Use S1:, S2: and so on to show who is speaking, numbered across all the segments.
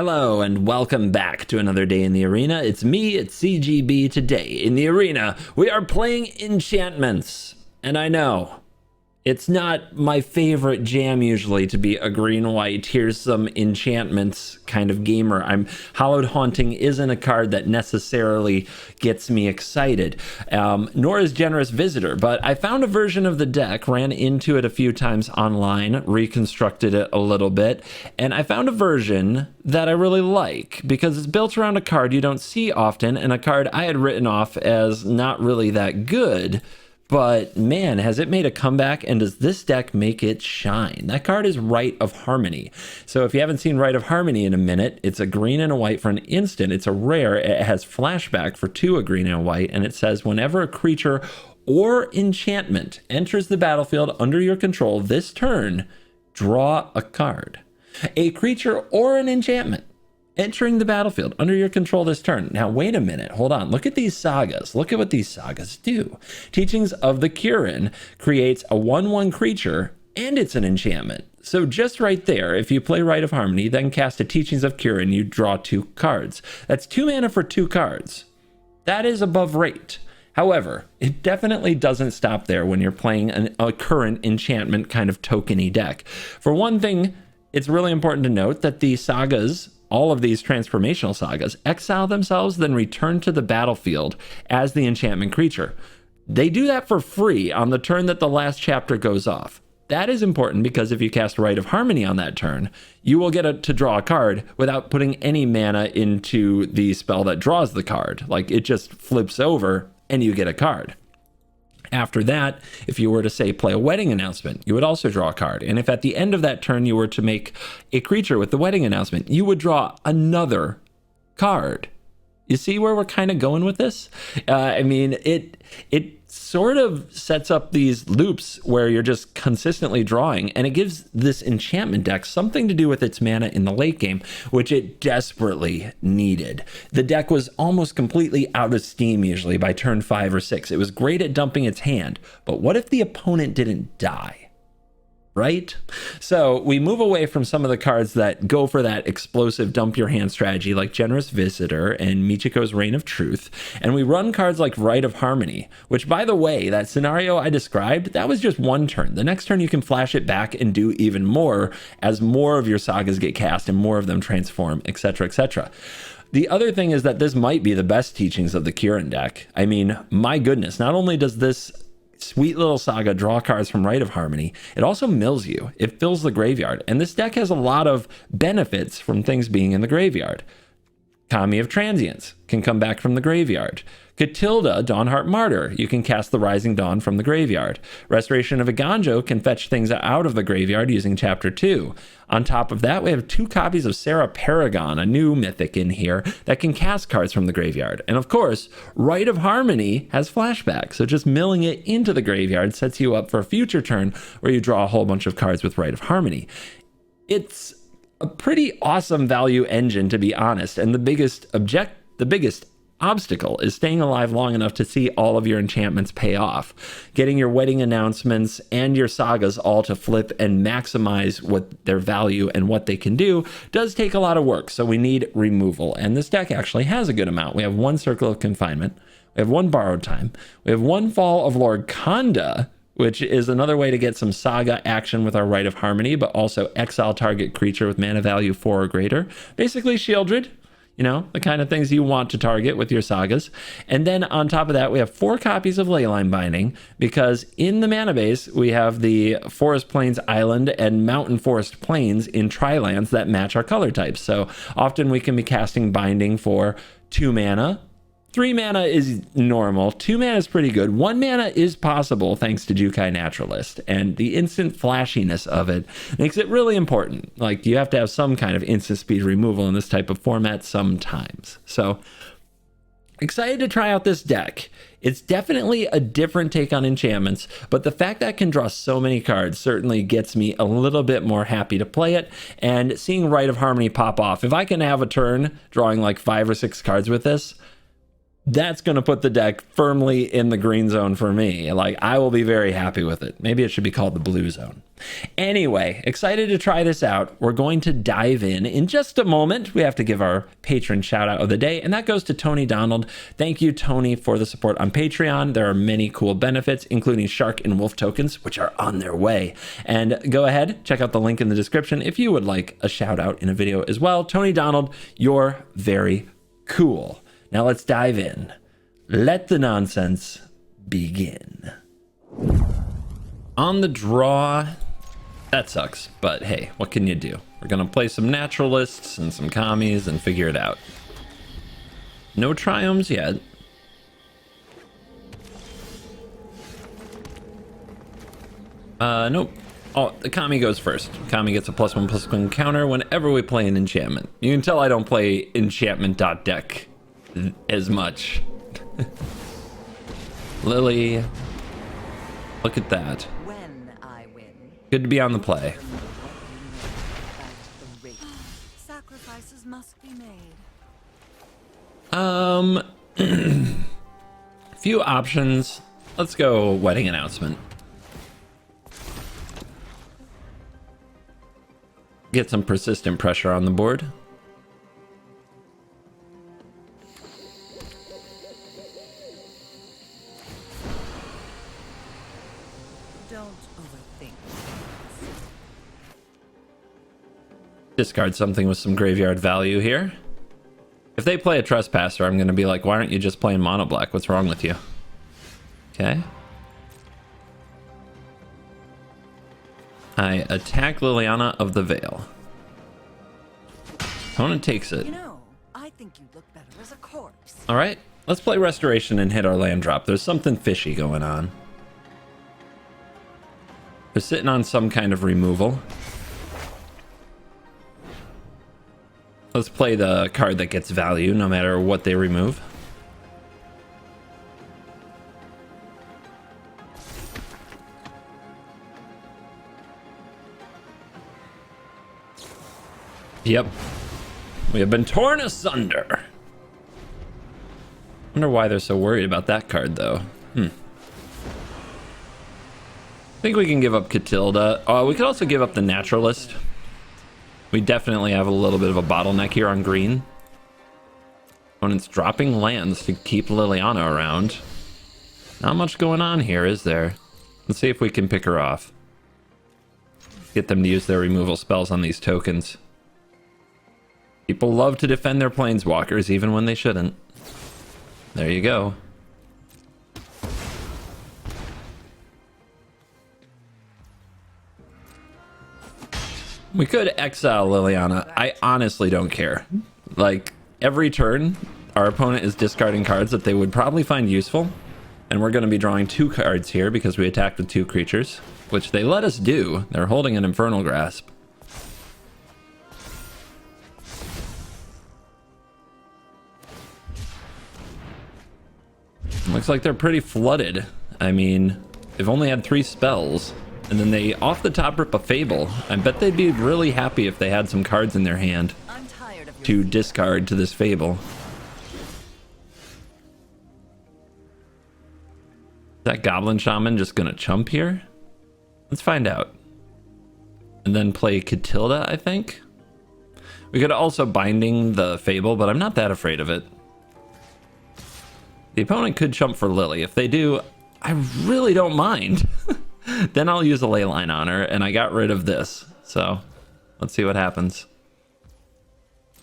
S1: Hello and welcome back to another day in the arena. It's me, it's CGB. Today in the arena, we are playing enchantments. And I know, it's not my favorite jam usually to be a green-white, here's some enchantments kind of gamer. Hallowed Haunting isn't a card that necessarily gets me excited, nor is Generous Visitor, but I found a version of the deck, ran into it a few times online, reconstructed it a little bit, and I found a version that I really like because it's built around a card you don't see often, and a card I had written off as not really that good. But man, has it made a comeback, and does this deck make it shine? That card is Rite of Harmony. So if you haven't seen Rite of Harmony in a minute, it's a green and a white for an instant. It's a rare. It has flashback for 2, a green and a white, and it says whenever a creature or enchantment enters the battlefield under your control this turn, draw a card. A creature or an enchantment entering the battlefield under your control this turn. Now, wait a minute. Hold on. Look at these sagas. Look at what these sagas do. Teachings of the Kirin creates a 1/1 creature, and it's an enchantment. So just right there, if you play Rite of Harmony, then cast a Teachings of Kirin, you draw 2 cards. That's 2 mana for 2 cards. That is above rate. However, it definitely doesn't stop there when you're playing a current enchantment kind of tokeny deck. For one thing, it's really important to note that the sagas, all of these transformational sagas, exile themselves, then return to the battlefield as the enchantment creature. They do that for free on the turn that the last chapter goes off. That is important because if you cast Rite of Harmony on that turn, you will get to draw a card without putting any mana into the spell that draws the card. Like, it just flips over and you get a card. After that, if you were to say play a Wedding Announcement, you would also draw a card. And if at the end of that turn you were to make a creature with the Wedding Announcement, you would draw another card. You see where we're kind of going with this? It sort of sets up these loops where you're just consistently drawing, and it gives this enchantment deck something to do with its mana in the late game, which it desperately needed. The deck was almost completely out of steam usually by turn 5 or 6. It was great at dumping its hand, but what if the opponent didn't die? Right? So we move away from some of the cards that go for that explosive dump your hand strategy like Generous Visitor and Michiko's Reign of Truth, and we run cards like Rite of Harmony, which, by the way, that scenario I described, that was just one turn. The next turn you can flash it back and do even more as more of your sagas get cast and more of them transform, etc., etc. The other thing is that this might be the best teachings of the Kirin deck. I mean, my goodness, not only does this sweet little saga draw cards from Rite of Harmony, it also mills you. It fills the graveyard, and this deck has a lot of benefits from things being in the graveyard. Kami of Transience can come back from the graveyard. Catilda, Dawnheart Martyr, you can cast the Rising Dawn from the graveyard. Restoration of Iganjo can fetch things out of the graveyard using Chapter 2. On top of that, we have 2 copies of Sarah Paragon, a new mythic in here, that can cast cards from the graveyard. And of course, Rite of Harmony has flashback, so just milling it into the graveyard sets you up for a future turn where you draw a whole bunch of cards with Rite of Harmony. It's a pretty awesome value engine, to be honest, and the biggest obstacle is staying alive long enough to see all of your enchantments pay off. Getting your Wedding Announcements and your sagas all to flip and maximize what their value and what they can do does take a lot of work, so we need removal, and this deck actually has a good amount. We have 1 Circle of Confinement, we have 1 Borrowed Time, we have 1 Fall of Lord Khanda, which is another way to get some saga action with our Rite of Harmony, but also exile target creature with mana value 4 or greater. Basically Shieldred, you know, the kind of things you want to target with your sagas. And then on top of that, we have 4 copies of Leyline Binding, because in the mana base, we have the Forest Plains Island and Mountain Forest Plains in Tri-lands that match our color types. So often we can be casting Binding for 2 mana. 3 mana is normal, 2 mana is pretty good, 1 mana is possible thanks to Jukai Naturalist, and the instant flashiness of it makes it really important. Like, you have to have some kind of instant speed removal in this type of format sometimes. So, excited to try out this deck. It's definitely a different take on enchantments, but the fact that I can draw so many cards certainly gets me a little bit more happy to play it, and seeing Rite of Harmony pop off, if I can have a turn drawing like 5 or 6 cards with this, That's going to put the deck firmly in the green zone for me. Like, I will be very happy with it. Maybe it should be called the blue zone. Anyway, excited to try this out. We're going to dive in just a moment. We have to give our patron shout out of the day, and that goes to Tony Donald. Thank you, Tony, for the support on Patreon. There are many cool benefits, including shark and wolf tokens, which are on their way. And go ahead, check out the link in the description if you would like a shout out in a video as well. Tony Donald, you're very cool. Now let's dive in. Let the nonsense begin. On the draw, that sucks, but hey, what can you do? We're gonna play some naturalists and some commies and figure it out. No triomes yet. Nope. Oh, the commie goes first. Commie gets a +1/+1 counter whenever we play an enchantment. You can tell I don't play enchantment.deck as much. Lily, look at that.
S2: When I win.
S1: Good to be on the play.
S2: Sacrifices must be made.
S1: Few options. Let's go wedding announcement. Get some persistent pressure on the board.
S2: Don't overthink.
S1: Discard something with some graveyard value here. If they play a trespasser, I'm going to be like, why aren't you just playing mono black? What's wrong with you? Okay. I attack Liliana of the Veil. Opponent takes it.
S2: You know, I think you look better as a corpse.
S1: All right, let's play Restoration and hit our land drop. There's something fishy going on. They're sitting on some kind of removal. Let's play the card that gets value no matter what they remove. Yep. We have been torn asunder. Wonder why they're so worried about that card, though. I think we can give up Catilda. Oh, we could also give up the Naturalist. We definitely have a little bit of a bottleneck here on green. When it's dropping lands to keep Liliana around. Not much going on here, is there? Let's see if we can pick her off. Get them to use their removal spells on these tokens. People love to defend their planeswalkers even when they shouldn't. There you go. We could exile Liliana. I honestly don't care. Like, every turn, our opponent is discarding cards that they would probably find useful. And we're going to be drawing 2 cards here because we attacked with 2 creatures, which they let us do. They're holding an Infernal Grasp. Looks like they're pretty flooded. I mean, they've only had 3 spells. And then they off the top rip a Fable. I bet they'd be really happy if they had some cards in their hand to discard to this Fable. Is that Goblin Shaman just gonna chump here? Let's find out. And then play Catilda, I think. We could also binding the Fable, but I'm not that afraid of it. The opponent could jump for Lily. If they do, I really don't mind. Then I'll use a Leyline on her, and I got rid of this. So, let's see what happens.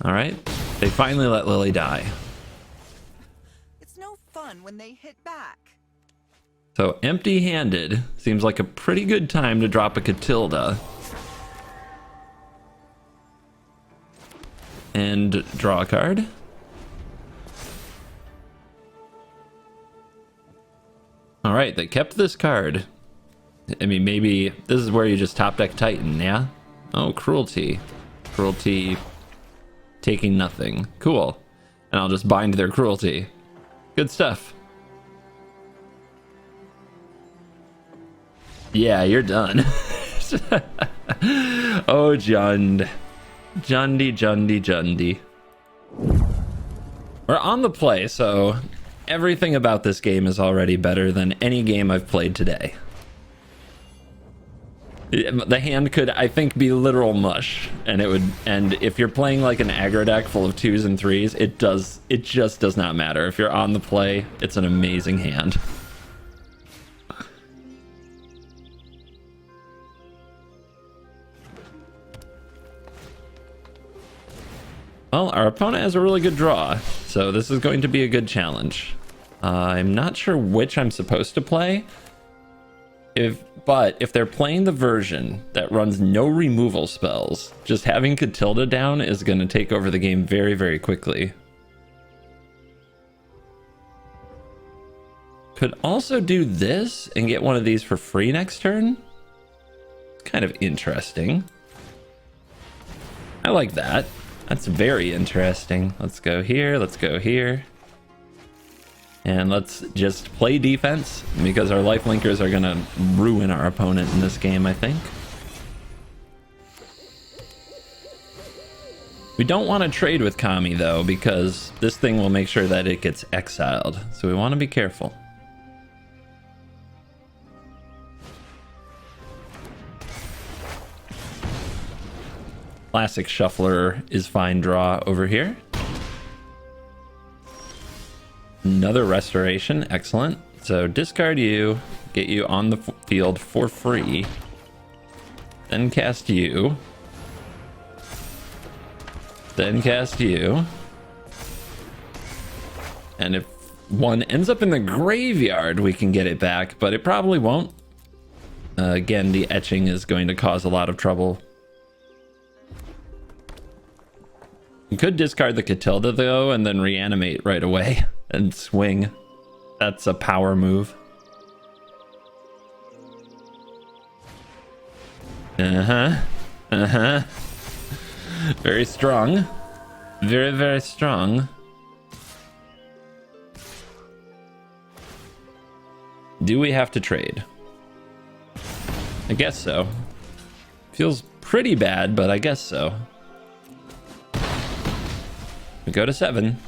S1: Alright, they finally let Lily die.
S2: It's no fun when they hit back.
S1: So, empty-handed seems like a pretty good time to drop a Catilda. And draw a card. Alright, they kept this card. I mean, maybe this is where you just top deck Titan, yeah? Oh, Cruelty. Cruelty taking nothing. Cool. And I'll just bind their Cruelty. Good stuff. Yeah, you're done. Oh, Jund. Jundy. We're on the play, so Everything about this game is already better than any game I've played today. The hand could, I think, be literal mush, and if you're playing like an aggro deck full of 2s and 3s, it just does not matter. If you're on the play, it's an amazing hand. Well, our opponent has a really good draw, so this is going to be a good challenge. I'm not sure which I'm supposed to play. But if they're playing the version that runs no removal spells, just having Catilda down is going to take over the game very, very quickly. Could also do this and get one of these for free next turn. Kind of interesting. I like that. That's very interesting. Let's go here. Let's go here. And let's just play defense, because our life linkers are going to ruin our opponent in this game, I think. We don't want to trade with Kami, though, because this thing will make sure that it gets exiled. So we want to be careful. Classic Shuffler is fine draw over here. Another restoration, excellent. So discard you, get you on the field for free, then cast you, then cast you, and if one ends up in the graveyard, we can get it back, but it probably won't. Again, the etching is going to cause a lot of trouble. You could discard the Catilda, though, and then reanimate right away and swing. That's a power move. Very strong. Very, very strong. Do we have to trade? I guess so. Feels pretty bad, but I guess so. We go to 7.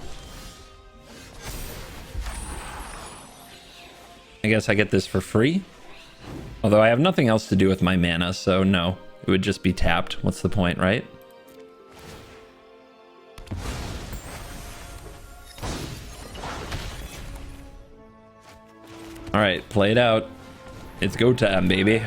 S1: I guess I get this for free. Although I have nothing else to do with my mana, so no. It would just be tapped. What's the point, right? Alright, play it out. It's go time, baby.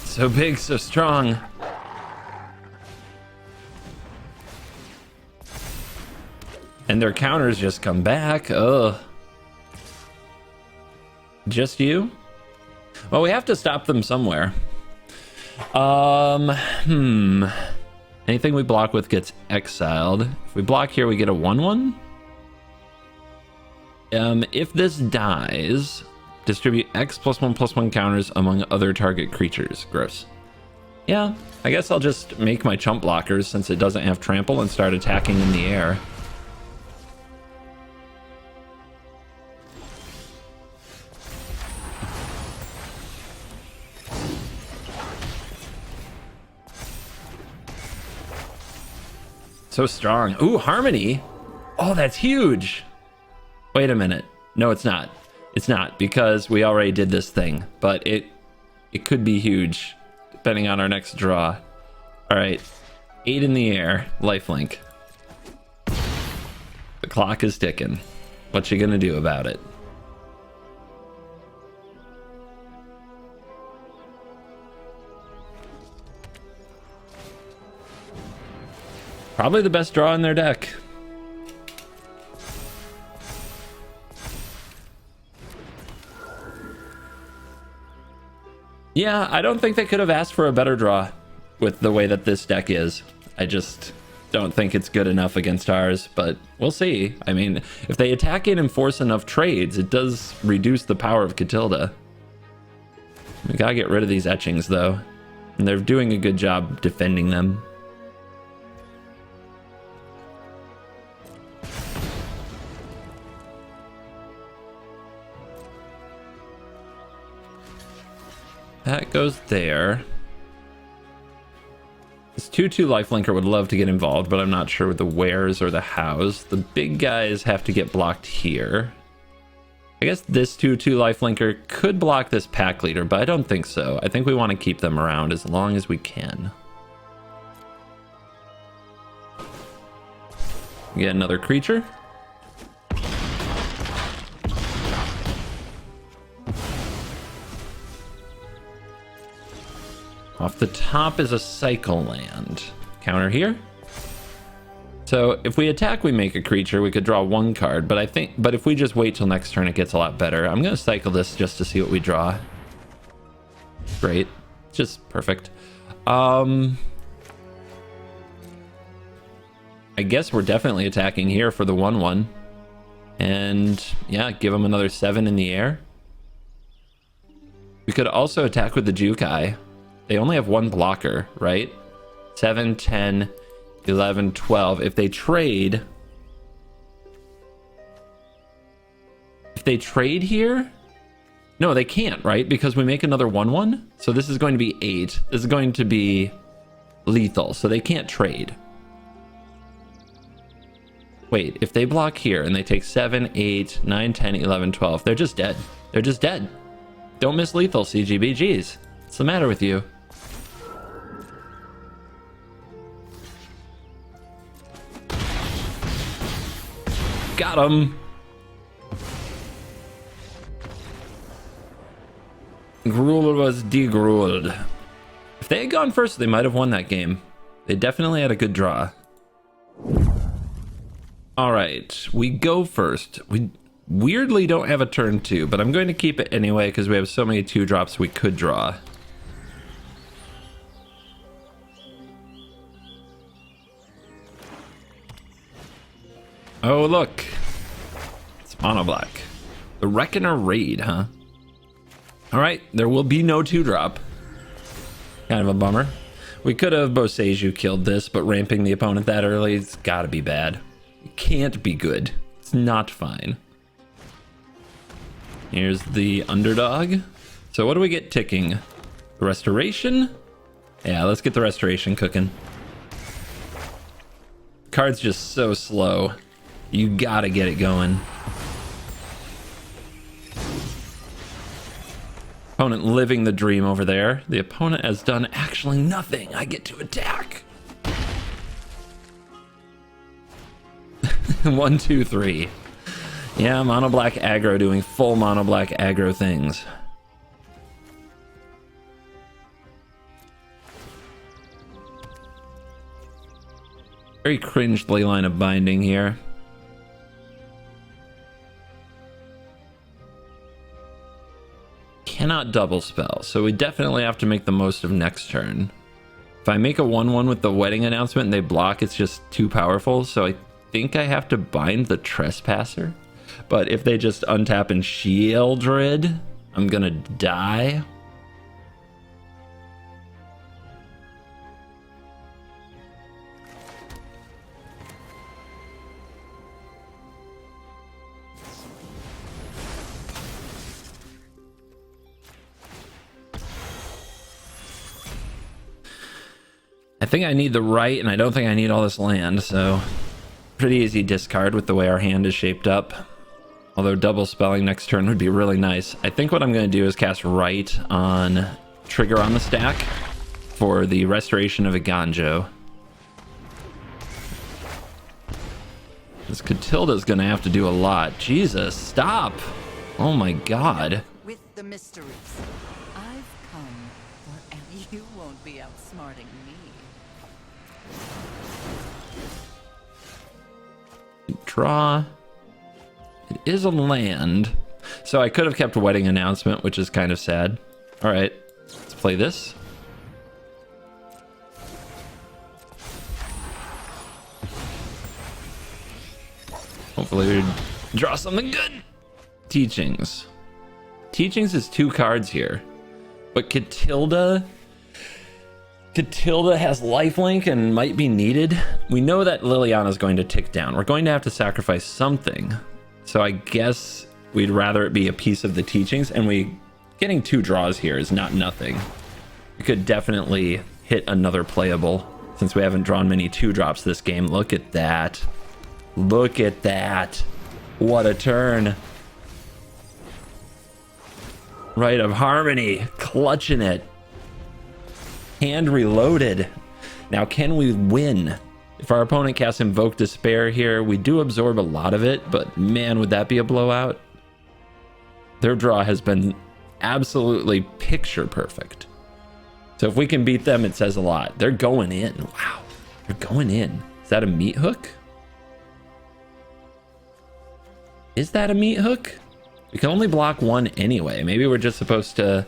S1: So big, so strong. And their counters just come back. Ugh. Just you? Well, we have to stop them somewhere. Anything we block with gets exiled. If we block here, we get a 1/1. If this dies, distribute X +1/+1 counters among other target creatures. Gross. Yeah, I guess I'll just make my chump blockers since it doesn't have trample and start attacking in the air. So strong. Ooh, Harmony. Oh, that's huge. Wait a minute. No, it's not. It's not, because we already did this thing, but it could be huge depending on our next draw. All right, 8 in the air, lifelink. The clock is ticking. What you gonna do about it? Probably the best draw in their deck. Yeah, I don't think they could have asked for a better draw with the way that this deck is. I just don't think it's good enough against ours, but we'll see. I mean, if they attack in and force enough trades, it does reduce the power of Catilda. We gotta get rid of these etchings, though. And they're doing a good job defending them. That goes there. This 2/2 lifelinker would love to get involved, but I'm not sure with the wheres or the hows. The big guys have to get blocked here. I guess this 2/2 lifelinker could block this pack leader, but I don't think so. I think we want to keep them around as long as we can. Get another creature. Off the top is a cycle land. Counter here. So if we attack, we make a creature. We could draw one card, but if we just wait till next turn, it gets a lot better. I'm gonna cycle this just to see what we draw. Great, just perfect. I guess we're definitely attacking here for the 1/1, and yeah, give them another 7 in the air. We could also attack with the Jukai. They only have one blocker, right? 7, 10, 11, 12. If they trade here, no, they can't, right? Because we make another 1/1. So this is going to be 8. This is going to be lethal. So they can't trade. Wait, if they block here and they take 7, 8, 9, 10, 11, 12, they're just dead. They're just dead. Don't miss lethal, CGBGs. What's the matter with you? Got him. Gruul was degrueled. If they had gone first, they might have won that game. They definitely had a good draw. All right, we go first. We weirdly don't have a turn 2, but I'm going to keep it anyway because we have so many 2-drops we could draw. Oh, look. It's mono black. The Reckoner Raid, huh? Alright, there will be no 2-drop. Kind of a bummer. We could have Boseiju killed this, but ramping the opponent that early, it's gotta be bad. It can't be good. It's not fine. Here's the underdog. So what do we get ticking? The Restoration? Yeah, let's get the Restoration cooking. Card's just so slow. You gotta get it going. Opponent living the dream over there. The opponent has done actually nothing. I get to attack. 1, 2, 3. Yeah, mono black aggro doing full mono black aggro things. Very cringed Leyline of Binding here. Cannot double spell, so we definitely have to make the most of next turn. If I make a 1/1 with the Wedding Announcement and they block, it's just too powerful, so I think I have to bind the Trespasser. But if they just untap and Shieldred, I'm gonna die. I think I need the right, and I don't think I need all this land, so pretty easy discard with the way our hand is shaped up. Although double spelling next turn would be really nice. I think what I'm going to do is cast right on trigger on the stack for the restoration of a Ganjo. This Catilda's going to have to do a lot. Jesus, stop! Oh my god.
S2: With the mysteries, I've come, and you won't be outsmarting me.
S1: Draw. It is a land, so I could have kept Wedding Announcement, which is kind of sad. All right, let's play this. Hopefully we draw something good. Teachings. Teachings is 2 cards here, but Catilda has lifelink and might be needed. We know that Liliana's going to tick down. We're going to have to sacrifice something. So I guess we'd rather it be a piece of the teachings, and we Getting 2 draws here is not nothing. We could definitely hit another playable since we haven't drawn many 2-drops this game. Look at that. Look at that. What a turn. Rite of Harmony, clutching it. Hand reloaded. Now, can we win? If our opponent casts Invoke Despair here, we do absorb a lot of it, but man, would that be a blowout? Their draw has been absolutely picture perfect. So if we can beat them, it says a lot. They're going in. Wow, they're going in. Is that a meat hook? Is that a meat hook? We can only block 1 anyway. Maybe we're just supposed to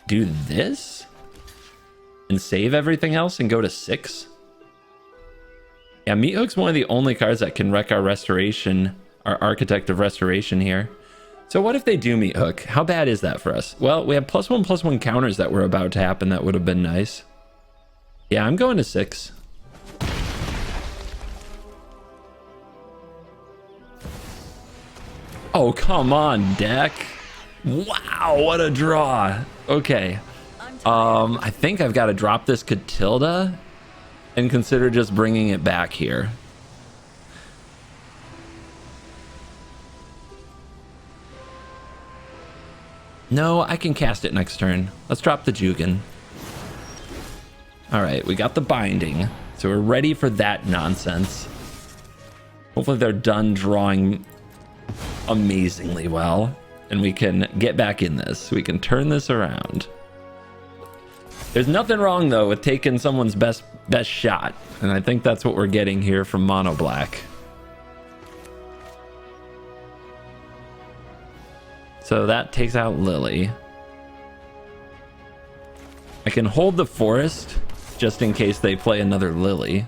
S1: do this and save everything else and go to 6. Yeah, meat hook's one of the only cards that can wreck our restoration, our Architect of Restoration here. So what if they do meat hook? How bad is that for us? Well, we have +1/+1 counters that were about to happen. That would have been nice. Yeah, I'm going to 6. Oh, come on, deck. Wow, what a draw. Okay. I think I've got to drop this Catilda and consider just bringing it back here. No, I can cast it next turn. Let's drop the Jugan. All right, we got the binding, so we're ready for that nonsense. Hopefully they're done drawing amazingly well, and we can get back in this. We can turn this around. There's nothing wrong, though, with taking someone's best shot, and I think that's what we're getting here from Mono Black. So that takes out Lily. I can hold the Forest just in case they play another Lily.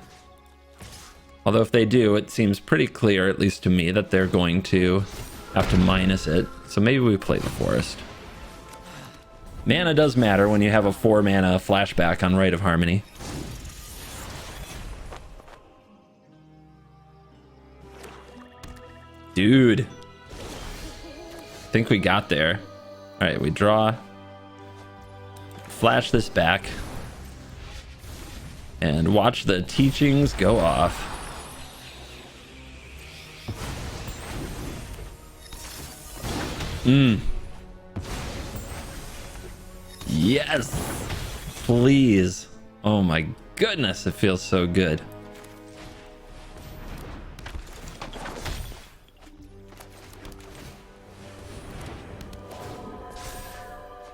S1: Although if they do, it seems pretty clear, at least to me, that they're going to have to minus it. So maybe we play the Forest. Mana does matter when you have a 4-mana flashback on Rite of Harmony. Dude. I think we got there. All right, we draw. Flash this back. And watch the teachings go off. Yes, please. Oh my goodness, it feels so good.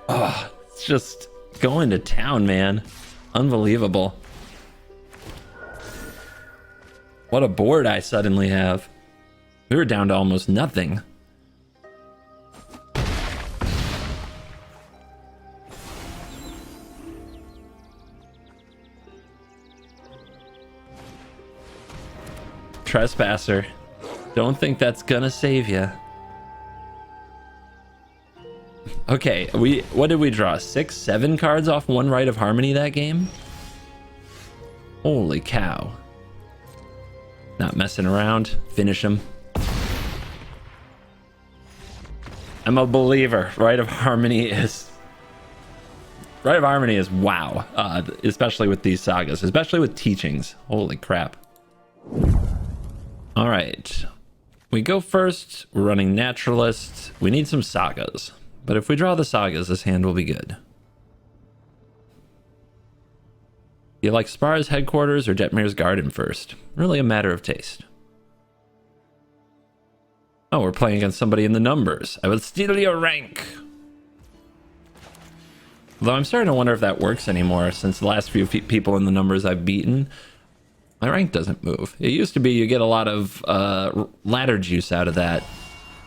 S1: Oh, it's just going to town, man. Unbelievable. What a board I suddenly have. We were down to almost nothing. Trespasser. Don't think that's gonna save you. Okay, what did we draw? 6, 7 cards off 1 Rite of Harmony that game? Holy cow. Not messing around. Finish him. I'm a believer. Rite of Harmony is wow. Especially with these sagas, especially with teachings. Holy crap. All right, we go first. We're running Naturalist. We need some sagas, but if we draw the sagas, this hand will be good. You like Spar's Headquarters or Jetmir's Garden first? Really a matter of taste. Oh, we're playing against somebody in the numbers. I will steal your rank. Though I'm starting to wonder if that works anymore, since the last few people in the numbers I've beaten, my rank doesn't move. It used to be you get a lot of ladder juice out of that,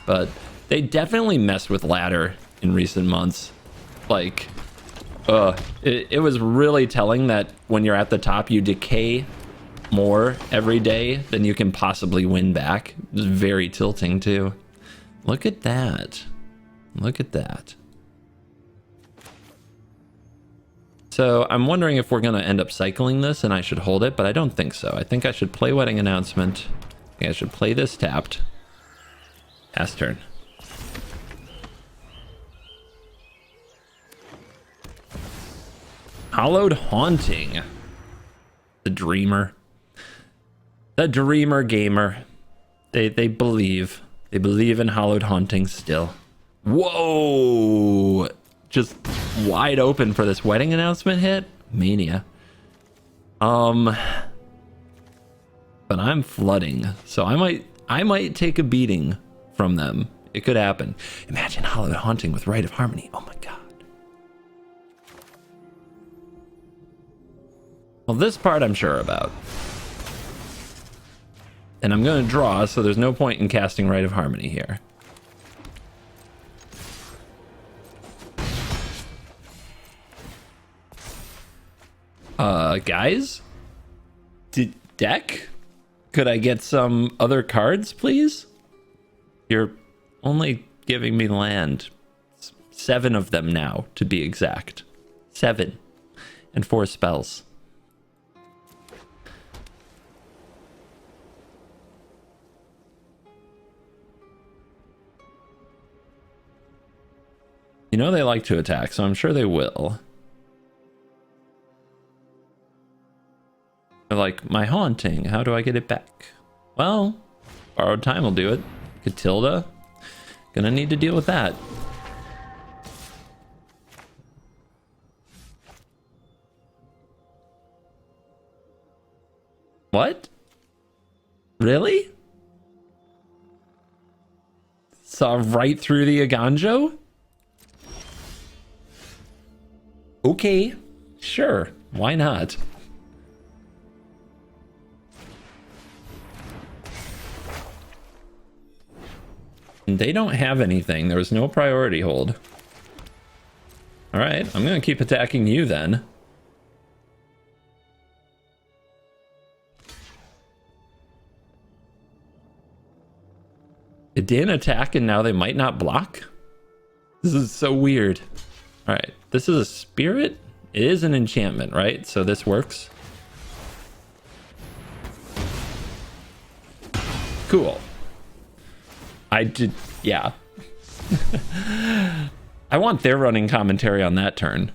S1: but they definitely messed with ladder in recent months. Like, it was really telling that when you're at the top, you decay more every day than you can possibly win back. It was very tilting too. Look at that. Look at that. So I'm wondering if we're going to end up cycling this and I should hold it, but I don't think so. I think I should play Wedding Announcement. I think I should play this tapped. Pass turn. Hallowed Haunting. The dreamer. The dreamer gamer. They believe. They believe in Hallowed Haunting still. Whoa! Just wide open for this wedding announcement hit. Mania. But I'm flooding, so I might take a beating from them. It could happen. Imagine Hallowed Haunting with Rite of Harmony. Oh my god. Well, this part I'm sure about. And I'm going to draw, so there's no point in casting Rite of Harmony here. Guys? Deck? Could I get some other cards, please? You're only giving me land. 7 of them now, to be exact. 7. And 4 spells. You know they like to attack, so I'm sure they will. They're like, my haunting, how do I get it back? Well, borrowed time will do it. Catilda, gonna need to deal with that. What? Really? Saw right through the Aganjo? Okay, sure, why not? They don't have anything. There was no priority hold. All right, I'm going to keep attacking you then. It didn't attack and now they might not block? This is so weird. All right, this is a spirit. It is an enchantment, right? So this works. Cool. I did, yeah. I want their running commentary on that turn.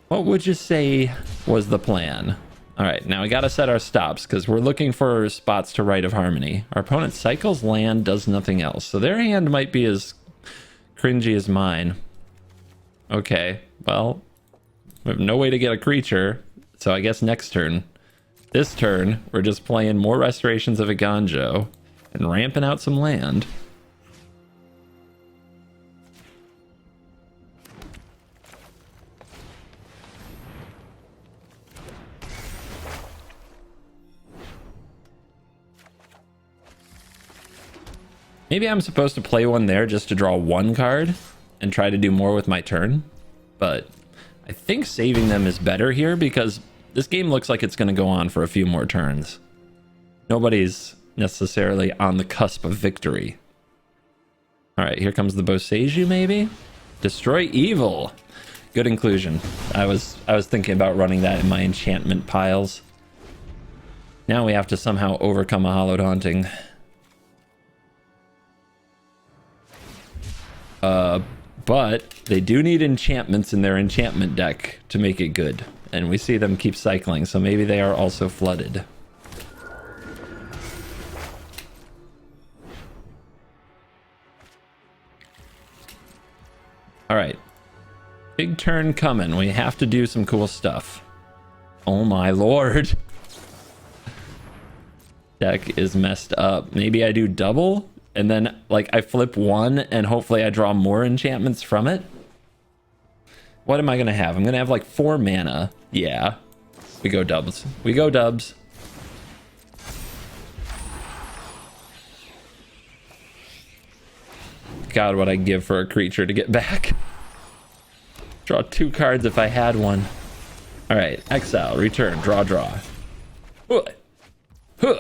S1: What would you say was the plan? All right, now we got to set our stops because we're looking for spots to Rite of Harmony. Our opponent cycles land, does nothing else. So their hand might be as cringy as mine. Okay, well, we have no way to get a creature. So I guess next turn. This turn, we're just playing more Restorations of Aganjo and ramping out some land. Maybe I'm supposed to play one there just to draw 1 card and try to do more with my turn. But I think saving them is better here because this game looks like it's going to go on for a few more turns. Nobody's necessarily on the cusp of victory. All right, here comes the Boseiju, maybe? Destroy evil. Good inclusion. I was thinking about running that in my enchantment piles. Now we have to somehow overcome a Hallowed Haunting. But they do need enchantments in their enchantment deck to make it good. And we see them keep cycling, so maybe they are also flooded. All right. Big turn coming. We have to do some cool stuff. Oh my lord. Deck is messed up. Maybe I do double and then like I flip 1 and hopefully I draw more enchantments from it. What am I going to have? I'm going to have like 4 mana. Yeah. We go dubs. We go dubs. God, what I'd give for a creature to get back. Draw 2 cards if I had one. All right. Exile. Return. Draw.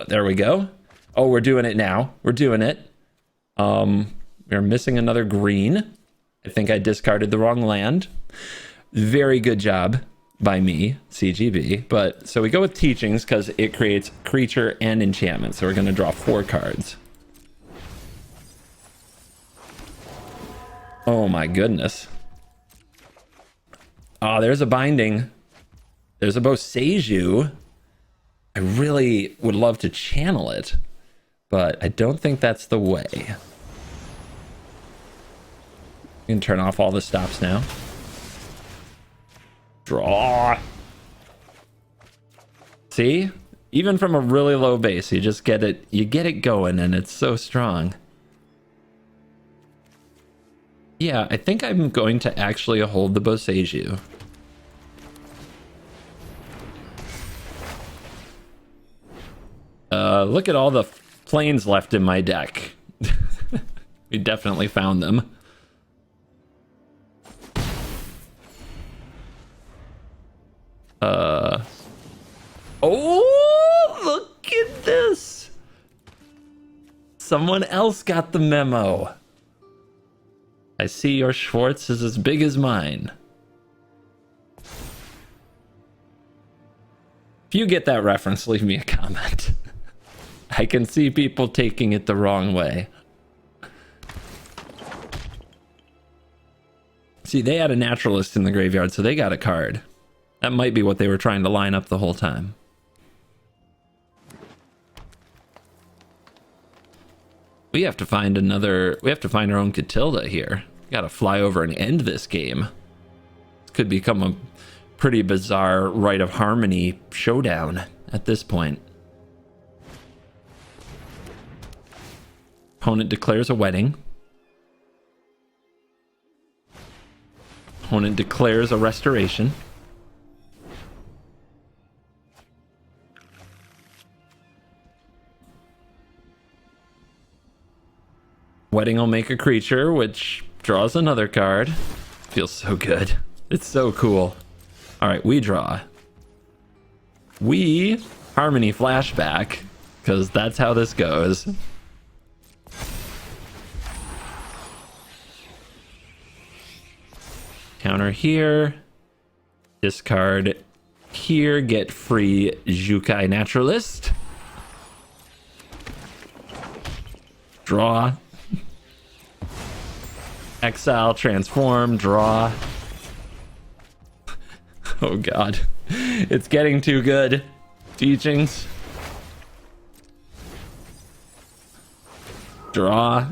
S1: There we go. Oh, we're doing it now. We're doing it. We're missing another green. I think I discarded the wrong land. Very good job by me, CGB. But so we go with Teachings because it creates creature and enchantment. So we're going to draw 4 cards. Oh my goodness. Oh, there's a binding. There's a Boseiju. I really would love to channel it, but I don't think that's the way. You can turn off all the stops now. Draw. See? Even from a really low base, you just get it, you get it going, and it's so strong. Yeah, I think I'm going to actually hold the Boseiju. Look at all the planes left in my deck. We definitely found them. Oh, look at this. Someone else got the memo. I see your Schwartz is as big as mine. If you get that reference, leave me a comment. I can see people taking it the wrong way. See, they had a naturalist in the graveyard, so they got a card. That might be what they were trying to line up the whole time. We have to find another... We have to find our own Catilda here. We gotta fly over and end this game. This could become a pretty bizarre Rite of Harmony showdown at this point. Opponent declares a wedding. Opponent declares a restoration. Wedding will make a creature, which draws another card. Feels so good. It's so cool. All right, we draw. We Harmony flashback, because that's how this goes. Counter here. Discard here. Get free Jukai Naturalist. Draw. Exile, transform, draw. Oh god. It's getting too good. Teachings. Draw.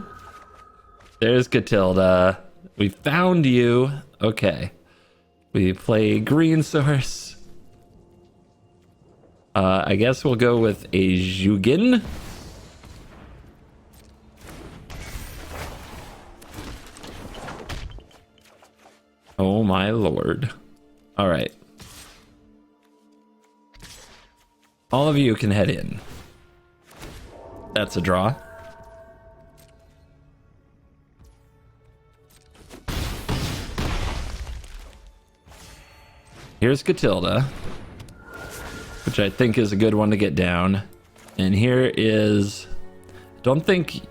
S1: There's Catilda. We found you. Okay. We play green source. I guess we'll go with a Jugin. Oh my lord. All right. All of you can head in. That's a draw. Here's Catilda, which I think is a good one to get down. And here is... I don't think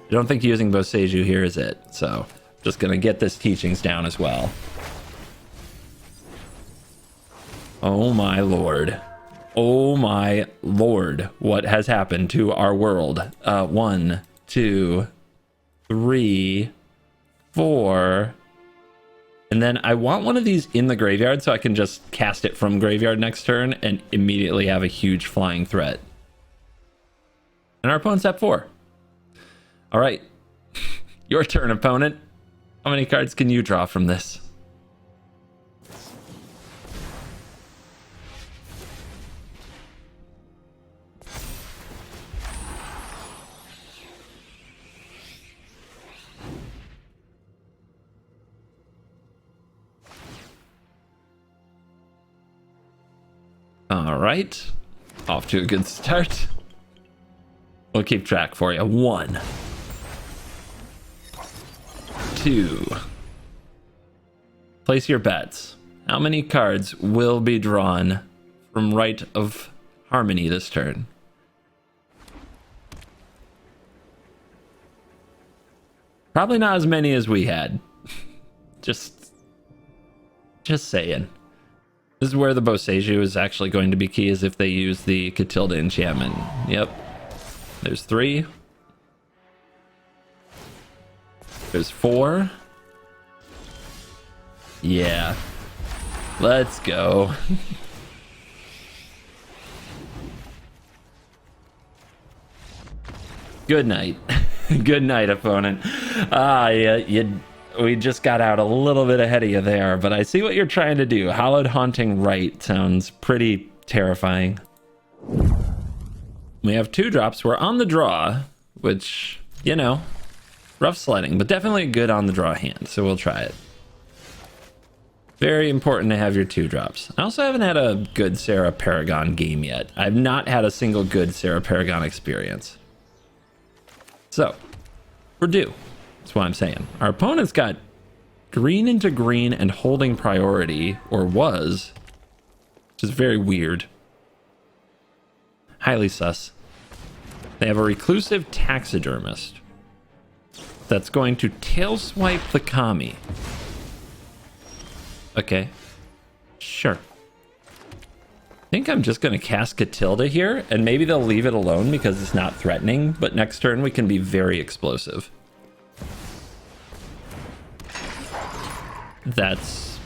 S1: using Boseiju here is it. So just gonna get this teachings down as well. Oh my lord. Oh my lord. What has happened to our world? 1, 2, 3, 4. And then I want one of these in the graveyard so I can just cast it from graveyard next turn and immediately have a huge flying threat. And our opponent's at 4. All right. Your turn, opponent. How many cards can you draw from this? All right. Off to a good start. We'll keep track for you. 1, 2. Place your bets. How many cards will be drawn from Rite of Harmony this turn? Probably not as many as we had. Just saying. This is where the Boseiju is actually going to be key, is if they use the Catilda enchantment. Yep. There's 3. There's 4. Yeah. Let's go. Good night. Good night, opponent. Yeah, we just got out a little bit ahead of you there, but I see what you're trying to do. Hallowed Haunting Right sounds pretty terrifying. We have 2 drops. We're on the draw, which, you know, rough sledding, but definitely a good on the draw hand, so we'll try it. Very important to have your 2 drops. I also haven't had a good Sarah Paragon game yet. I've not had a single good Sarah Paragon experience. So, we're due. That's what I'm saying. Our opponent's got green into green and holding priority, or was, which is very weird. Highly sus. They have a reclusive taxidermist that's going to tail swipe the Kami. Okay, sure. I think I'm just going to cast Catilda here, and maybe they'll leave it alone because it's not threatening, but next turn we can be very explosive. That's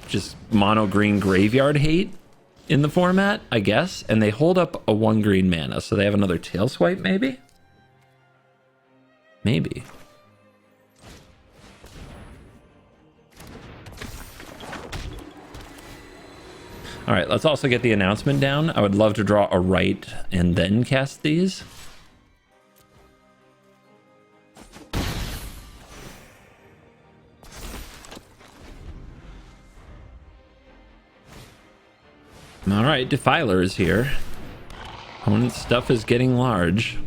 S1: just mono green graveyard hate in the format, I guess, and they hold up a 1 green mana, so they have another tail swipe, maybe? Maybe. All right, let's also get the announcement down. I would love to draw a right and then cast these. All right, Defiler is here. Opponent's stuff is getting large.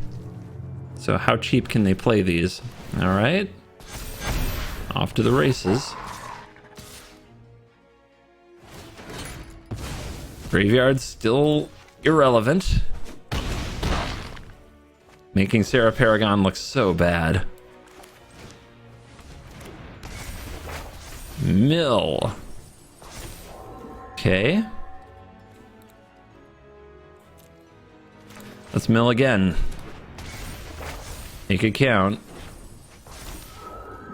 S1: So how cheap can they play these? All right. Off to the races. Graveyard's still irrelevant. Making Sarah Paragon look so bad. Mill. Okay. Let's mill again. Make it count.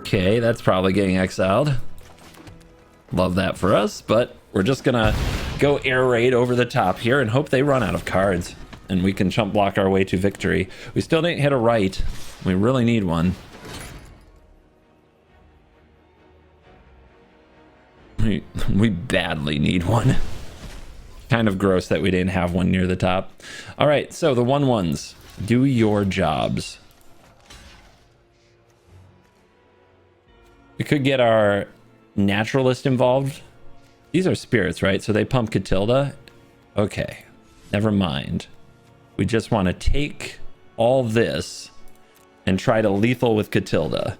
S1: Okay, that's probably getting exiled. Love that for us, but we're just gonna go air raid over the top here and hope they run out of cards and we can chump block our way to victory. We still didn't hit a right. We really need one. We badly need one. Kind of gross that we didn't have one near the top. All right, so the 1/1s. Do your jobs. We could get our naturalist involved. These are spirits, right? So they pump Catilda. Okay, never mind. We just want to take all this and try to lethal with Catilda.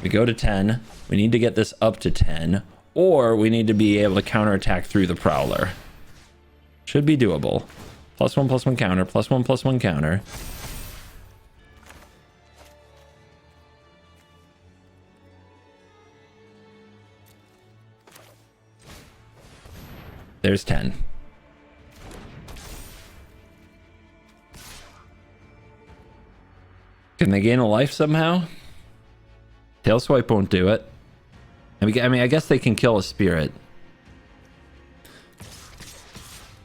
S1: We go to 10. We need to get this up to 10. Or we need to be able to counterattack through the Prowler. Should be doable. +1/+1 counter, +1/+1 counter. There's 10. Can they gain a life somehow? Tail swipe won't do it. I mean, I guess they can kill a spirit.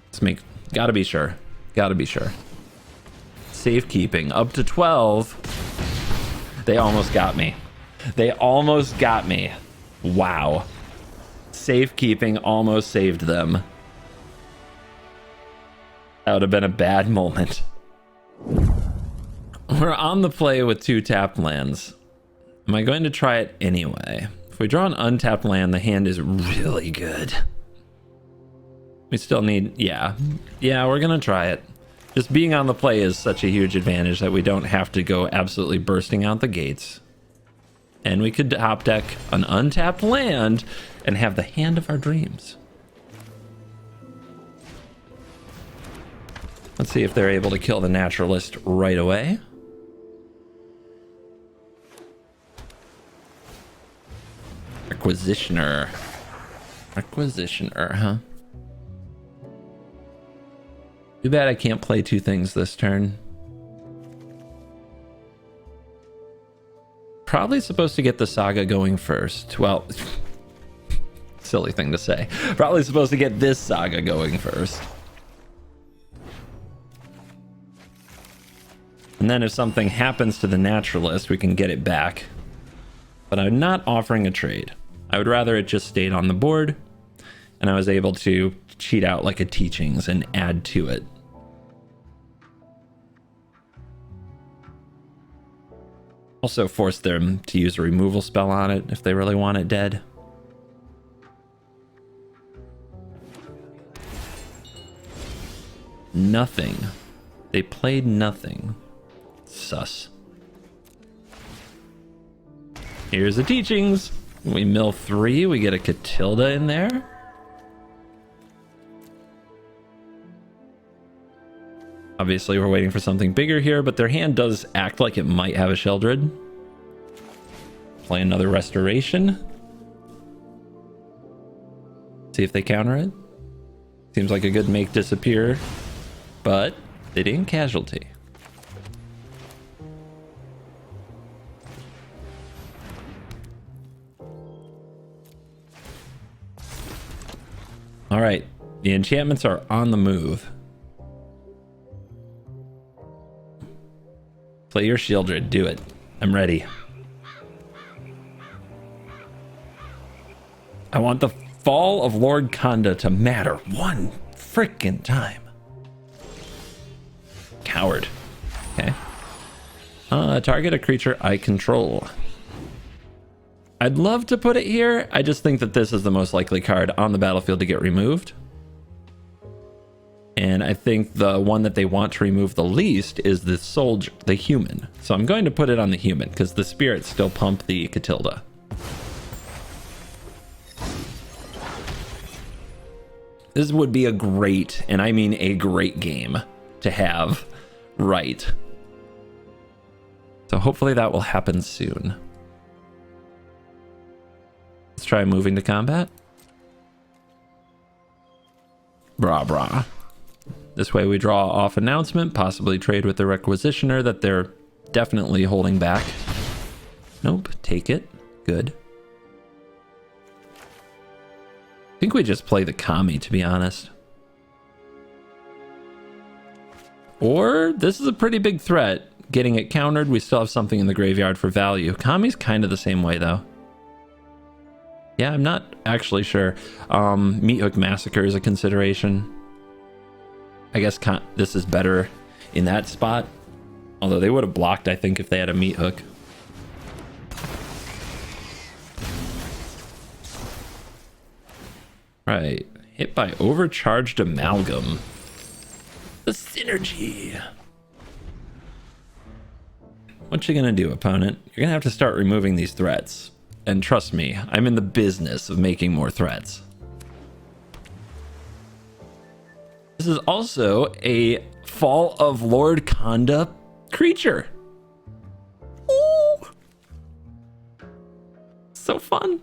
S1: Let's make... Gotta be sure. Gotta be sure. Safekeeping. Up to 12. They almost got me. They almost got me. Wow. Safekeeping almost saved them. That would have been a bad moment. We're on the play with 2 tapped lands. Am I going to try it anyway? If we draw an untapped land, the hand is really good. We still need... Yeah, we're going to try it. Just being on the play is such a huge advantage that we don't have to go absolutely bursting out the gates. And we could top deck an untapped land and have the hand of our dreams. Let's see if they're able to kill the naturalist right away. Requisitioner. Requisitioner, huh? Too bad I can't play 2 things this turn. Probably supposed to get the saga going first. Well, silly thing to say. Probably supposed to get this saga going first. And then if something happens to the naturalist, we can get it back. But I'm not offering a trade. I would rather it just stayed on the board and I was able to cheat out like a teachings and add to it. Also force them to use a removal spell on it if they really want it dead. Nothing. They played nothing. Sus. Here's the teachings. We mill 3, we get a Catilda in there. Obviously, we're waiting for something bigger here, but their hand does act like it might have a Sheldred. Play another Restoration. See if they counter it. Seems like a good make disappear, but they didn't casualty. All right, the enchantments are on the move. Play your Sheldred, do it. I'm ready. I want the fall of Lord Khanda to matter one frickin' time. Coward. Okay. Target a creature I control. I'd love to put it here. I just think that this is the most likely card on the battlefield to get removed. And I think the one that they want to remove the least is the soldier, the human. So I'm going to put it on the human because the spirits still pump the Catilda. This would be a great, and I mean a great game to have right. So hopefully that will happen soon. Let's try moving to combat. Brah, brah. This way we draw off announcement, possibly trade with the requisitioner that they're definitely holding back. Nope, take it. Good. I think we just play the Kami, to be honest. Or this is a pretty big threat. Getting it countered, we still have something in the graveyard for value. Kami's kind of the same way, though. Yeah, I'm not actually sure. Meathook Massacre is a consideration. I guess this is better in that spot. Although they would have blocked, I think, if they had a Meathook. Right. Hit by Overcharged Amalgam. The synergy. What you gonna do, opponent? You're gonna have to start removing these threats. And trust me, I'm in the business of making more threats. This is also a Fall of Lord Khanda creature. Ooh. So fun.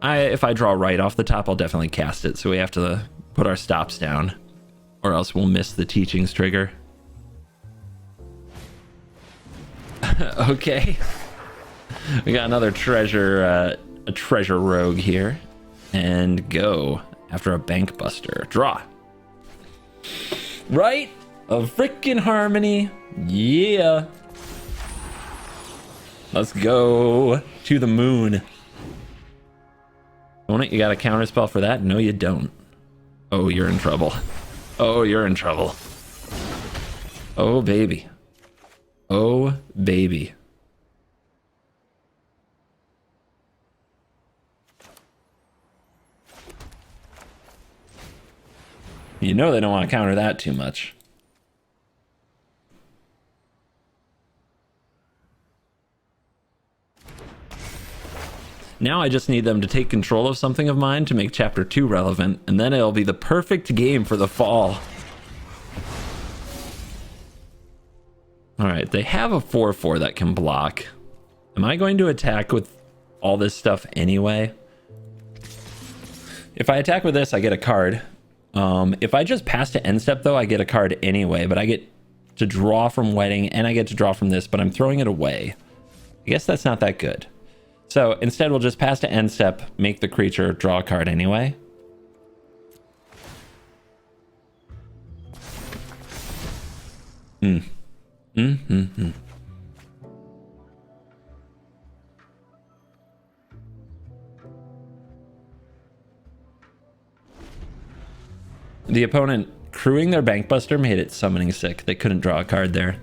S1: If I draw right off the top, I'll definitely cast it. So we have to put our stops down or else we'll miss the teachings trigger. Okay. We got another treasure, a treasure rogue here. And go after a bank buster. Draw. Right of frickin' harmony. Yeah. Let's go to the moon. Don't it? You got a counter spell for that? No, you don't. Oh, you're in trouble. Oh, you're in trouble. Oh, baby. Oh, baby. You know they don't want to counter that too much. Now I just need them to take control of something of mine to make Chapter 2 relevant, and then it'll be the perfect game for the fall. Alright, they have a 4/4 that can block. Am I going to attack with all this stuff anyway? If I attack with this, I get a card. If I just pass to end step, though, I get a card anyway, but I get to draw from Wedding, and I get to draw from this, but I'm throwing it away. I guess that's not that good. So instead, we'll just pass to end step, make the creature draw a card anyway. The opponent crewing their Bankbuster made it summoning sick. They couldn't draw a card there.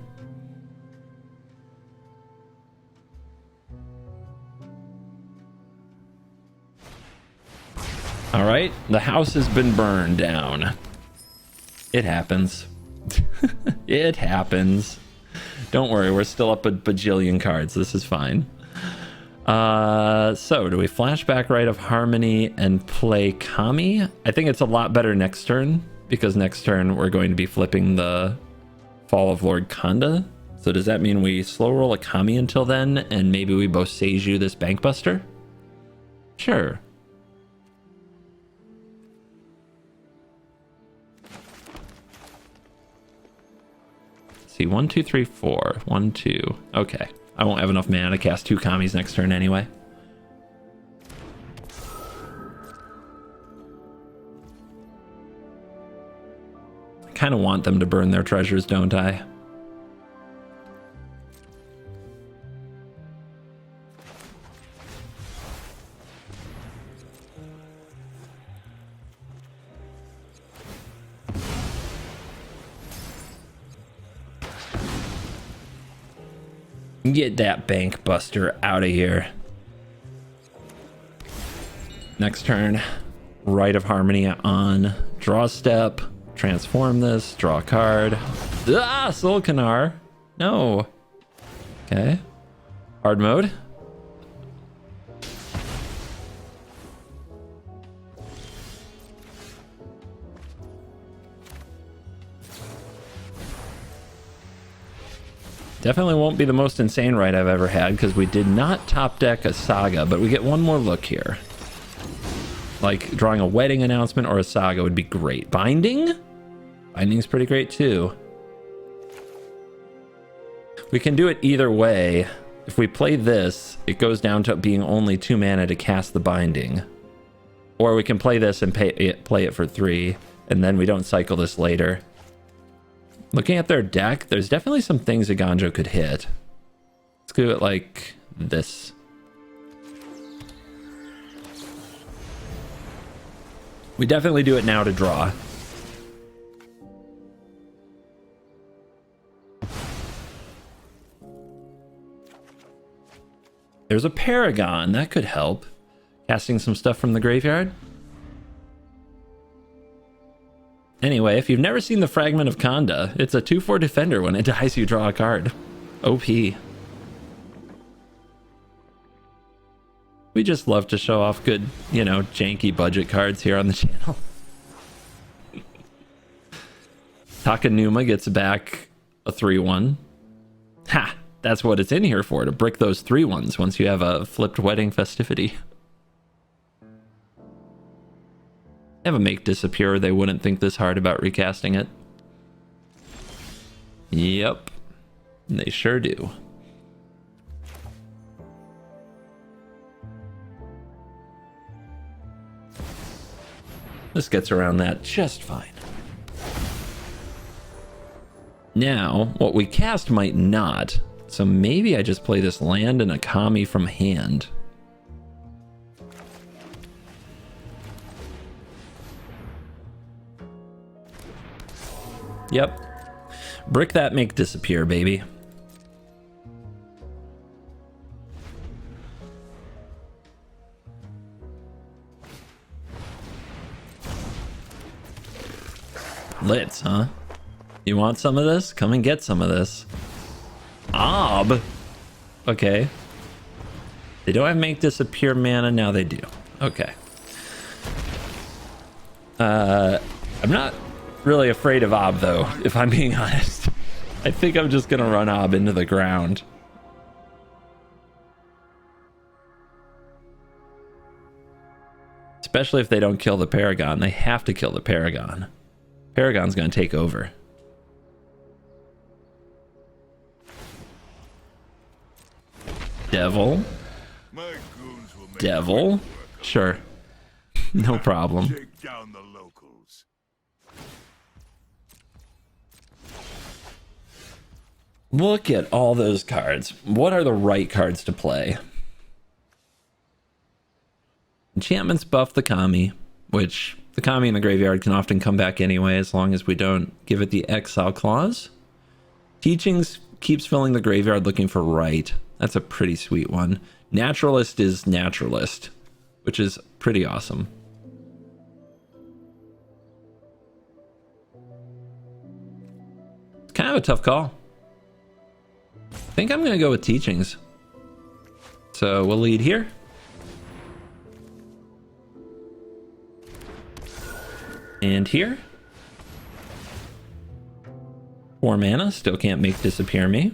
S1: All right, the house has been burned down. It happens. It happens. Don't worry, we're still up a bajillion cards. This is fine. So do we flashback Rite of Harmony and play Kami? I think it's a lot better next turn, because next turn we're going to be flipping the Fall of Lord Kanda. So does that mean we slow roll a Kami until then, and maybe we both Seiju this Bankbuster? Sure. See, 1, 2, 3, 4. 1, 2. Okay. I won't have enough mana to cast 2 Kamis next turn anyway. I kind of want them to burn their treasures, don't I? Get that Bankbuster out of here. Next turn, Rite of Harmony on draw step, transform this, draw a card. Ah, Soul Canar. No. Okay. Hard mode. Definitely won't be the most insane ride I've ever had, because we did not top deck a Saga, but we get one more look here. Like, drawing a Wedding Announcement or a Saga would be great. Binding? Binding's pretty great, too. We can do it either way. If we play this, it goes down to being only 2 mana to cast the Binding. Or we can play this and play it for 3, and then we don't cycle this later. Looking at their deck, there's definitely some things a Ganjo could hit. Let's do it like this. We definitely do it now to draw. There's a Paragon. That could help. Casting some stuff from the graveyard. Anyway, if you've never seen the Fragment of Kanda, it's a 2/4 defender. When it dies, you draw a card. OP. We just love to show off good, you know, janky budget cards here on the channel. Takanuma gets back a 3/1. Ha! That's what it's in here for, to brick those 3/1s once you have a flipped Wedding Festivity. Have a make disappear, they wouldn't think this hard about recasting it. Yep, they sure do. This gets around that just fine. Now, what we cast might not, so maybe I just play this land and a Kami from hand. Yep. Brick that, make disappear, baby. Litz, huh? You want some of this? Come and get some of this. Ob. Okay. They don't have make disappear mana, now they do. Okay. I'm not really afraid of Ob, though, if I'm being honest. I think I'm just gonna run Ob into the ground. Especially if they don't kill the Paragon. They have to kill the Paragon. Paragon's gonna take over. Devil.
S3: My goons will make
S1: Devil. Sure. No problem.
S3: Take down the locals.
S1: Look at all those cards. What are the right cards to play? Enchantments buff the Kami, which the Kami in the graveyard can often come back anyway as long as we don't give it the exile clause. Teachings keeps filling the graveyard looking for right. That's a pretty sweet one. Naturalist is Naturalist, which is pretty awesome. It's kind of a tough call. I think I'm going to go with Teachings. So we'll lead here. And here. 4 mana, still can't make Disappear Me.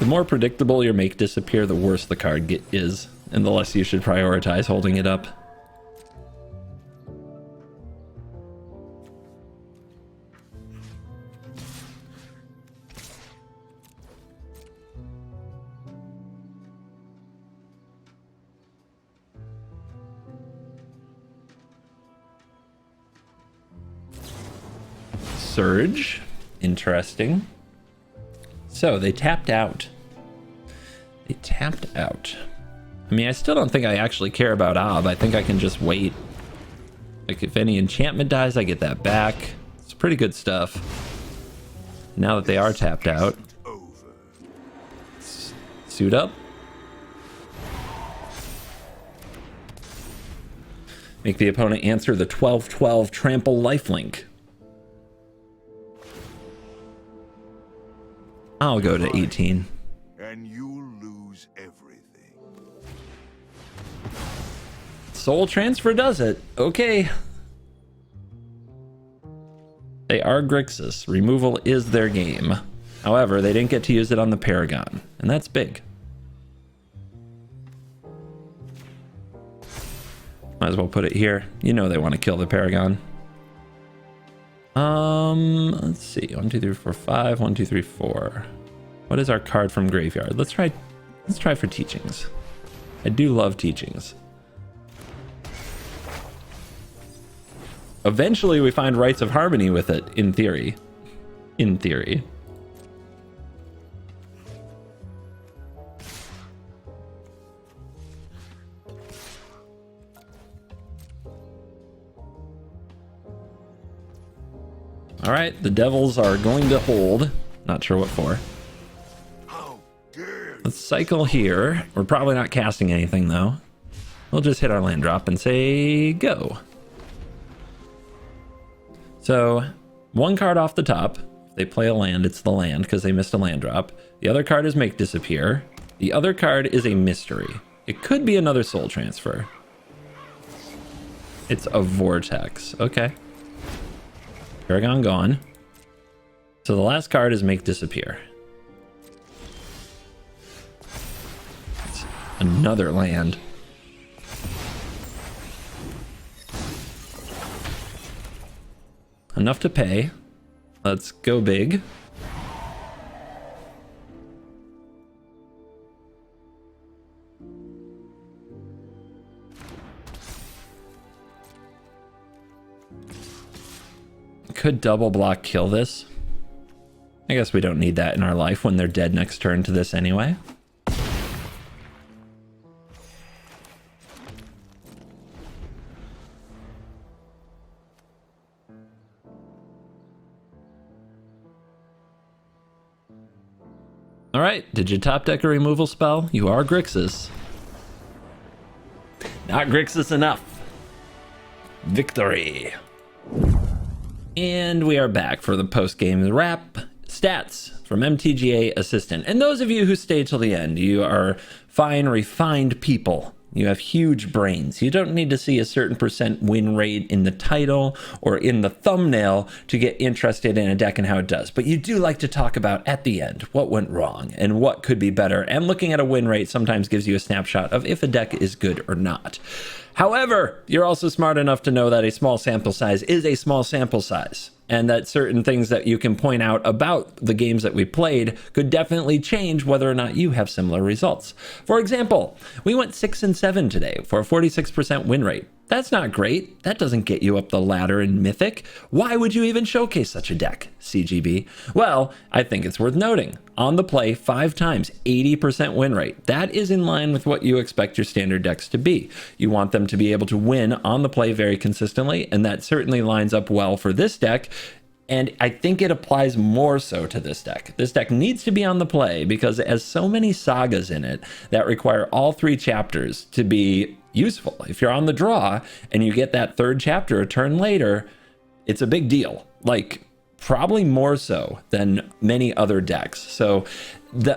S1: The more predictable your make disappear, the worse the card is, and the less you should prioritize holding it up. Surge, interesting. So they tapped out. They tapped out. I mean, I still don't think I actually care about Ob. I think I can just wait. Like if any enchantment dies, I get that back. It's pretty good stuff. Now that they are tapped out. Suit up. Make the opponent answer the 12/12 trample lifelink. I'll go to 18.
S3: And you lose everything.
S1: Soul transfer does it. Okay. They are Grixis. Removal is their game. However, they didn't get to use it on the Paragon, and that's big. Might as well put it here. You know they want to kill the Paragon. Let's see. 1, 2, 3, 4, 5. 1, 2, 3, 4. What is our card from graveyard? Let's try for Teachings. I do love Teachings. Eventually we find Rites of Harmony with it, in theory. In theory. All right, the Devils are going to hold. Not sure what for.
S3: How dare
S1: Let's cycle here. We're probably not casting anything though. We'll just hit our land drop and say go. So one card off the top. If they play a land, it's the land because they missed a land drop. The other card is Make Disappear. The other card is a mystery. It could be another soul transfer. It's a Vortex. Okay. Paragon gone. So the last card is Make Disappear. It's another land. Enough to pay. Let's go big. Could double block kill this? I guess we don't need that in our life when they're dead next turn to this anyway. All right, did you top deck a removal spell? You are Grixis. Not Grixis enough. Victory. And we are back for the post-game wrap. Stats from MTGA Assistant. And those of you who stay till the end, you are fine, refined people. You have huge brains. You don't need to see a certain % win rate in the title or in the thumbnail to get interested in a deck and how it does. But you do like to talk about at the end what went wrong and what could be better. And looking at a win rate sometimes gives you a snapshot of if a deck is good or not. However, you're also smart enough to know that a small sample size is a small sample size, and that certain things that you can point out about the games that we played could definitely change whether or not you have similar results. For example, we went 6 and 7 today for a 46% win rate. That's not great. That doesn't get you up the ladder in Mythic. Why would you even showcase such a deck, CGB? Well, I think it's worth noting. On the play, 5 times, 80% win rate. That is in line with what you expect your standard decks to be. You want them to be able to win on the play very consistently, and that certainly lines up well for this deck. And I think it applies more so to this deck. This deck needs to be on the play because it has so many sagas in it that require all 3 chapters to be useful. If you're on the draw and you get that 3rd chapter a turn later, it's a big deal. Like, probably more so than many other decks. So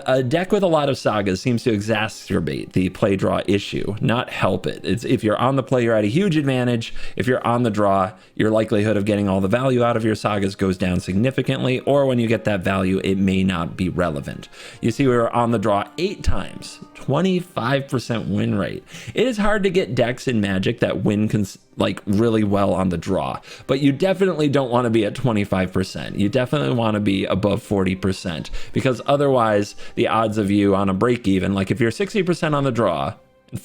S1: a deck with a lot of sagas seems to exacerbate the play draw issue, not help it. It's, if you're on the play, you're at a huge advantage. If you're on the draw, your likelihood of getting all the value out of your sagas goes down significantly, or when you get that value, it may not be relevant. You see, we were on the draw 8 times, 25% win rate. It is hard to get decks in Magic that win like really well on the draw, but you definitely don't want to be at 25%. You definitely want to be above 40%, because otherwise the odds of you on a break even, like if you're 60% on the draw and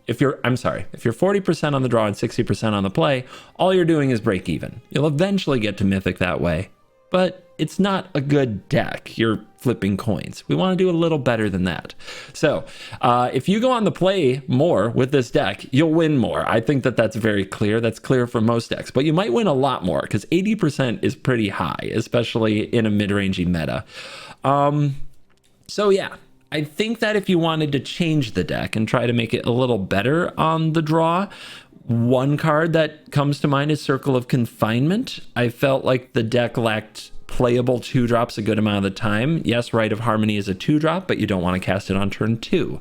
S1: if you're 40% on the draw and 60% on the play, all you're doing is break even. You'll eventually get to Mythic that way, but it's not a good deck. You're flipping coins. We want to do a little better than that. So if you go on the play more with this deck, you'll win more. I think that that's very clear. That's clear for most decks, but you might win a lot more because 80% is pretty high, especially in a mid-rangey meta. So yeah, I think that if you wanted to change the deck and try to make it a little better on the draw, one card that comes to mind is Circle of Confinement. I felt like the deck lacked playable 2-drops a good amount of the time. Yes, Rite of Harmony is a 2-drop, but you don't want to cast it on turn 2.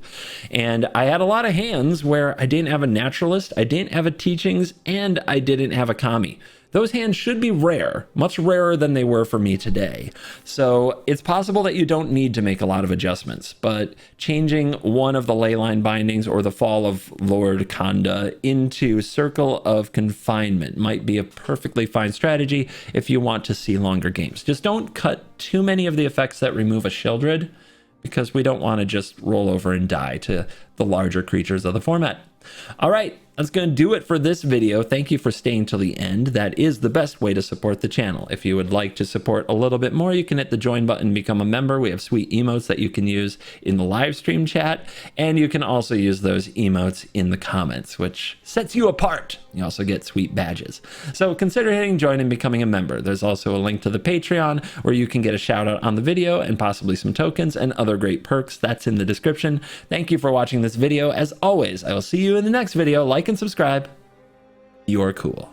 S1: And I had a lot of hands where I didn't have a Naturalist, I didn't have a Teachings, and I didn't have a Kami. Those hands should be rare, much rarer than they were for me today. So it's possible that you don't need to make a lot of adjustments, but changing one of the Leyline bindings or the Fall of Lord Khanda into Circle of Confinement might be a perfectly fine strategy if you want to see longer games. Just don't cut too many of the effects that remove a Sheoldred, because we don't want to just roll over and die to the larger creatures of the format. All right, that's going to do it for this video. Thank you for staying till the end. That is the best way to support the channel. If you would like to support a little bit more, you can hit the join button and become a member. We have sweet emotes that you can use in the live stream chat, and you can also use those emotes in the comments, which sets you apart. You also get sweet badges. So consider hitting join and becoming a member. There's also a link to the Patreon where you can get a shout out on the video and possibly some tokens and other great perks. That's in the description. Thank you for watching this video. As always, I will see you in the next video. Like and subscribe. You're cool.